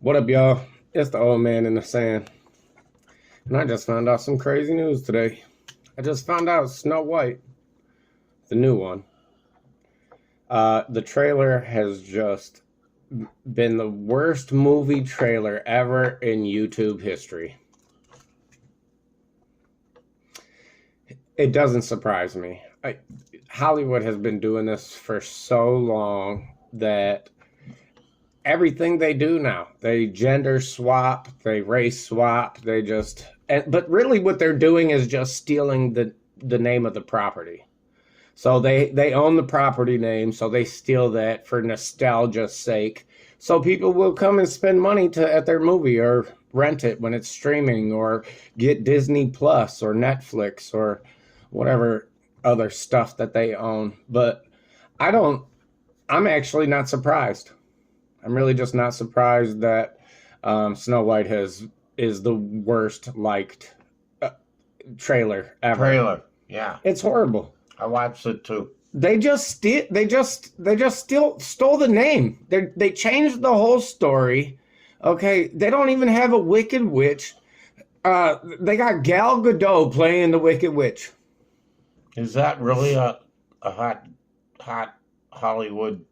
What up, y'all? It's the old man in the sand. And I just found out some crazy news today. I just found out Snow White, the new one, the trailer has just been the worst movie trailer ever in YouTube history. It doesn't surprise me. Hollywood has been doing this for so long that everything they do now, they gender swap, they race swap, but really what they're doing is just stealing the name of the property. So they own the property name, so they steal that for nostalgia's sake. So people will come and spend money at their movie or rent it when it's streaming or get Disney Plus or Netflix or whatever other stuff that they own. But I'm actually not surprised. I'm really just not surprised that Snow White is the worst liked trailer ever. Yeah. It's horrible. I watched it too. They just still stole the name. They changed the whole story. Okay, they don't even have a Wicked Witch. They got Gal Gadot playing the Wicked Witch. Is that really a hot Hollywood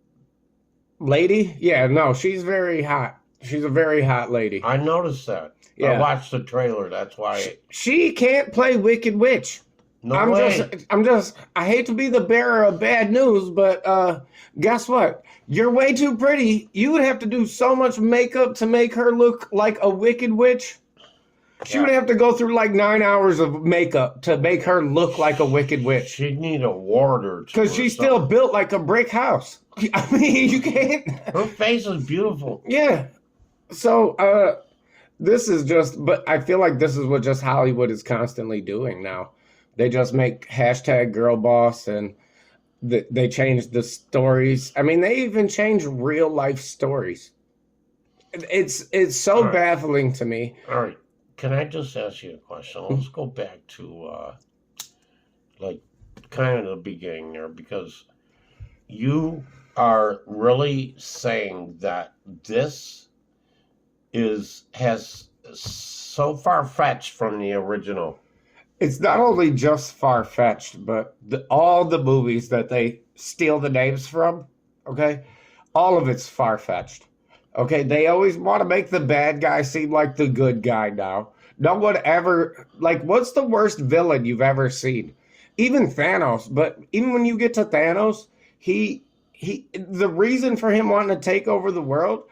lady? Yeah, no, she's very hot. She's a very hot lady. I noticed that. Yeah. I watched the trailer. That's why. She can't play Wicked Witch. No way. I hate to be the bearer of bad news, but guess what? You're way too pretty. You would have to do so much makeup to make her look like a Wicked Witch. She would have to go through like 9 hours of makeup to make her look like a Wicked Witch. She'd need a ward or two. Because she's still built like a brick house. I mean, you can't. Her face is beautiful. Yeah. So, this is just, but I feel like this is what just Hollywood is constantly doing now. They just make hashtag girl boss and they change the stories. I mean, they even change real life stories. It's so baffling to me. All right. Can I just ask you a question? Let's go back to like kind of the beginning there, because you are really saying that this has so far-fetched from the original. It's not only just far-fetched, but all the movies that they steal the names from, okay, all of it's far-fetched. Okay, they always want to make the bad guy seem like the good guy now. No one ever, like, what's the worst villain you've ever seen? Even Thanos, but even when you get to Thanos, the reason for him wanting to take over the world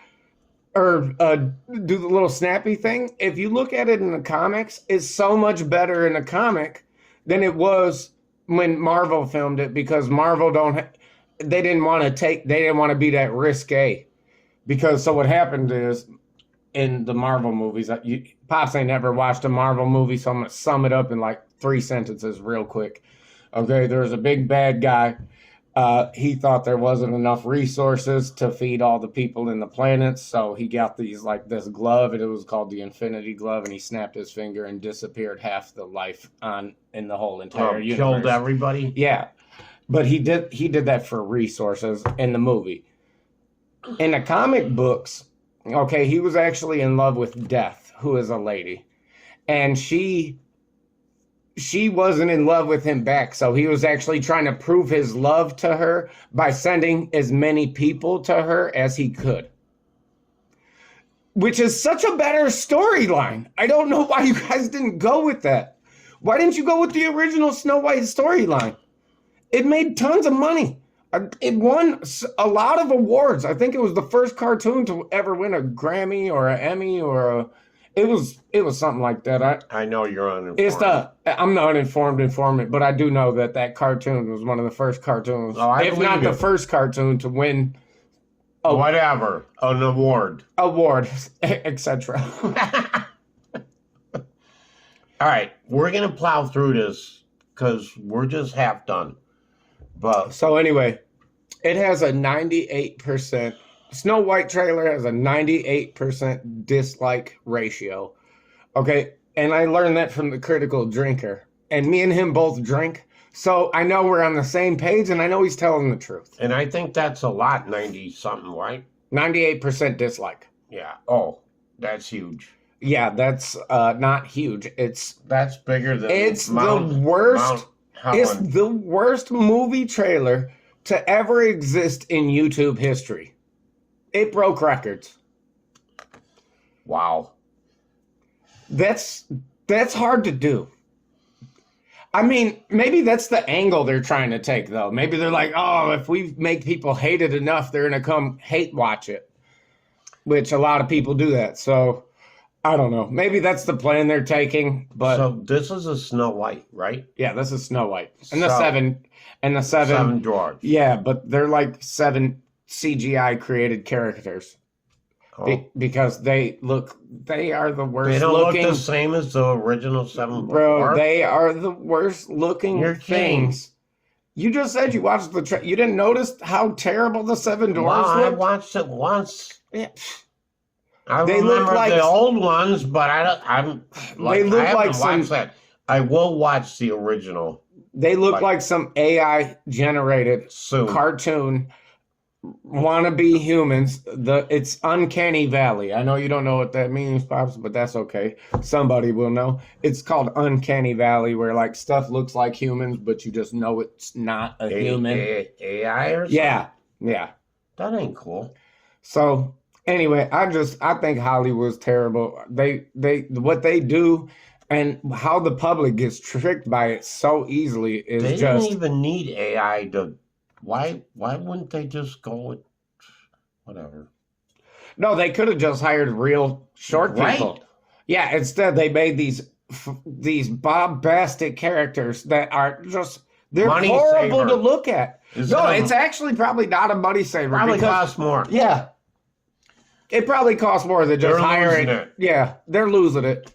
or do the little snappy thing, if you look at it in the comics, is so much better in the comic than it was when Marvel filmed it, because Marvel they didn't want to be that risque. Because so what happened is in the Marvel movies, Pops ain't never watched a Marvel movie, so I'm going to sum it up in like 3 sentences real quick. Okay, there's a big bad guy. He thought there wasn't enough resources to feed all the people in the planet, so he got this glove, and it was called the Infinity Glove, and he snapped his finger and disappeared half the life in the whole entire universe. Killed everybody? Yeah. But he did that for resources in the movie. In the comic books, okay, he was actually in love with Death, who is a lady. And she wasn't in love with him back, so he was actually trying to prove his love to her by sending as many people to her as he could. Which is such a better storyline. I don't know why you guys didn't go with that. Why didn't you go with the original Snow White storyline? It made tons of money. It won a lot of awards. I think it was the first cartoon to ever win a Grammy or an Emmy or it was something like that. I know you're uninformed. I'm not uninformed informant, but I do know that cartoon was one of the first cartoons, if not the first cartoon to win whatever, an award, etc. All right, we're gonna plow through this because we're just half done. But so anyway, it has a 98%. Snow White trailer has a 98% dislike ratio. Okay, and I learned that from the Critical Drinker. And me and him both drink, so I know we're on the same page, and I know he's telling the truth. And I think that's a lot, 90-something, right? 98% dislike. Yeah. Oh, That's huge. Yeah, that's not huge. That's bigger than It's Mount, the worst. Mount It's Helen. the worst movie trailer to ever exist in YouTube history. It broke records. Wow. That's hard to do. I mean, maybe that's the angle they're trying to take, though. Maybe they're like, oh, if we make people hate it enough, they're going to come hate watch it, which a lot of people do that. So I don't know. Maybe that's the plan they're taking. But So this is a Snow White, right? yeah, this is Snow White and the So- seven. Seven dwarfs. Yeah, but they're like 7 CGI created characters Oh. because they are the worst They don't looking. look the same as the original Seven Bro, dwarfs. they are the worst looking You're kidding. things. You just said you watched the you didn't notice how terrible the Seven Wow, Dwarfs I looked? watched it once. Yeah. I They look remember like- the old ones, but I'm like They look I haven't like some- watched that. I will watch the original They look Like- like some AI generated soon. cartoon wannabe humans. It's Uncanny Valley. I know you don't know what that means, Pops, but that's okay. Somebody will know. It's called Uncanny Valley, where like stuff looks like humans, but you just know it's not a human. AI or something? Yeah, yeah. That ain't cool. So anyway, I think Hollywood's terrible. They what they do and how the public gets tricked by it so easily is They just didn't even need AI to. Why wouldn't they just go with whatever? no. They could have just hired real short Right. people. Yeah, instead they made these bombastic characters that are just they're Money horrible saver. to look at. Is No, it a- it's actually probably not a money saver. probably because, costs more. yeah, it probably costs more than just They're hiring. losing it. Yeah, they're losing it.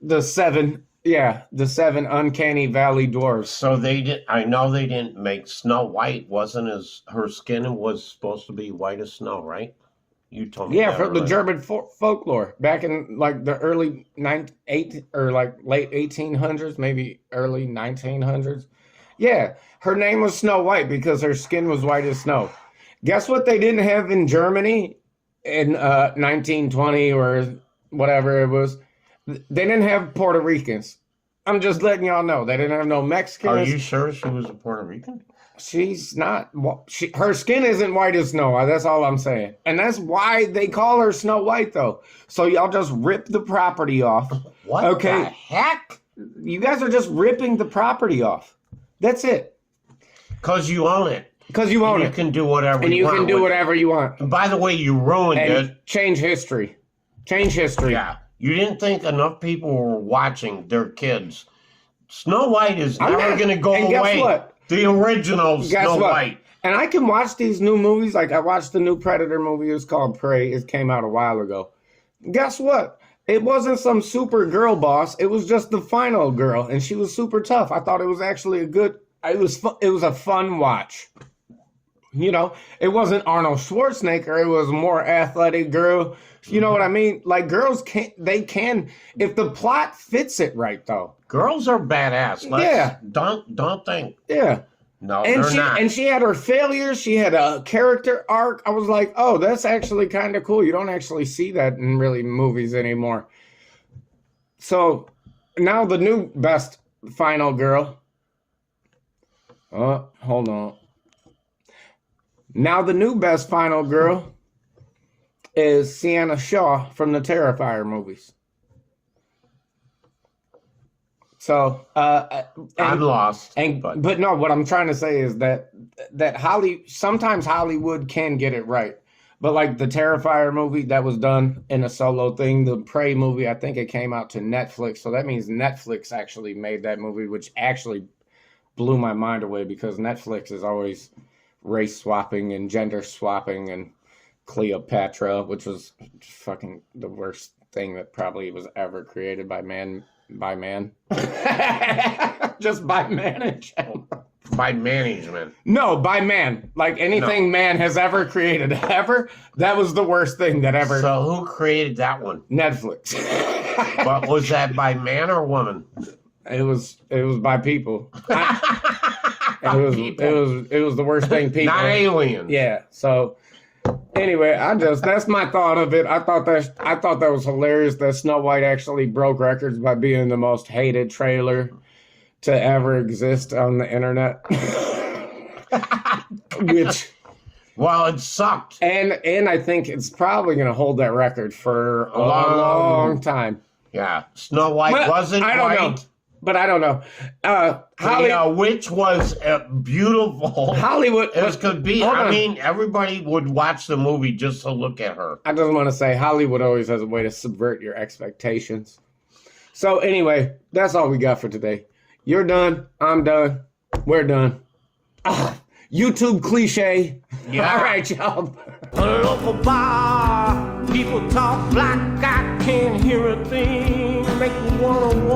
The 7 Uncanny Valley dwarves. So they did. I know they didn't make Snow White. Wasn't as her skin was supposed to be white as snow, right? You told me. Yeah, that from the earlier. German folklore back in like the early late 1800s, maybe early 1900s. Yeah, her name was Snow White because her skin was white as snow. Guess what they didn't have in Germany in 1920 or whatever it was? They didn't have Puerto Ricans. I'm just letting y'all know. They didn't have no Are Mexicans. you sure she was a Puerto Rican? She's not. Her skin isn't white as snow. That's all I'm saying, and that's why they call her Snow White, though. So y'all just rip the property off. What Okay. the heck? You guys are just ripping the property off. That's it, Because you own it. because you own You it, can do whatever and you want can do with it. whatever you want And by the way, you ruined and it. change history. Change history. Yeah. You didn't think enough people were watching their kids. Snow White is I'm never not- going to go and guess away. what? The original Guess Snow what? White. And I can watch these new movies. Like I watched the new Predator movie. It's called Prey. It came out a while ago. Guess what? It wasn't some super girl boss. It was just the final girl, and she was super tough. I thought it was actually a good. It was a fun watch. You know, it wasn't Arnold Schwarzenegger. It was a more athletic girl. You know what I mean? Like girls can if the plot fits it right though. Girls are badass. Yeah. Don't think. Yeah. No, And they're not. she had her failures. She had a character arc. I was like, oh, that's actually kind of cool. You don't actually see that in really movies anymore. So now the new best final girl. Hold on. Now the new best final girl is Sienna Shaw from the Terrifier movies. So, I'm lost. but no, what I'm trying to say is that sometimes Hollywood can get it right. But like the Terrifier movie that was done in a solo thing, the Prey movie, I think it came out to Netflix. So that means Netflix actually made that movie, which actually blew my mind away because Netflix is always race swapping and gender swapping and Cleopatra, which was fucking the worst thing that probably was ever created by man. Just by man in general. By management. No, by man. Like anything man has ever created ever, that was the worst thing that ever. So who created that one? Netflix. But was that by man or woman? It was by people. It was the worst thing people. Not aliens. Yeah. So Anyway, that's my thought of it. I thought that was hilarious that Snow White actually broke records by being the most hated trailer to ever exist on the internet. Which, well, it sucked. and I think it's probably going to hold that record for a long time. Yeah, Snow White But wasn't I don't know. white. But I don't know. The witch was beautiful. Hollywood As could be. Hold I on. mean, everybody would watch the movie just to look at her. I just want to say Hollywood always has a way to subvert your expectations. So anyway, that's all we got for today. You're done. I'm done. We're done. YouTube cliche. Yeah. All right, y'all. A local bar, people talk like I can't hear a thing. Make me wanna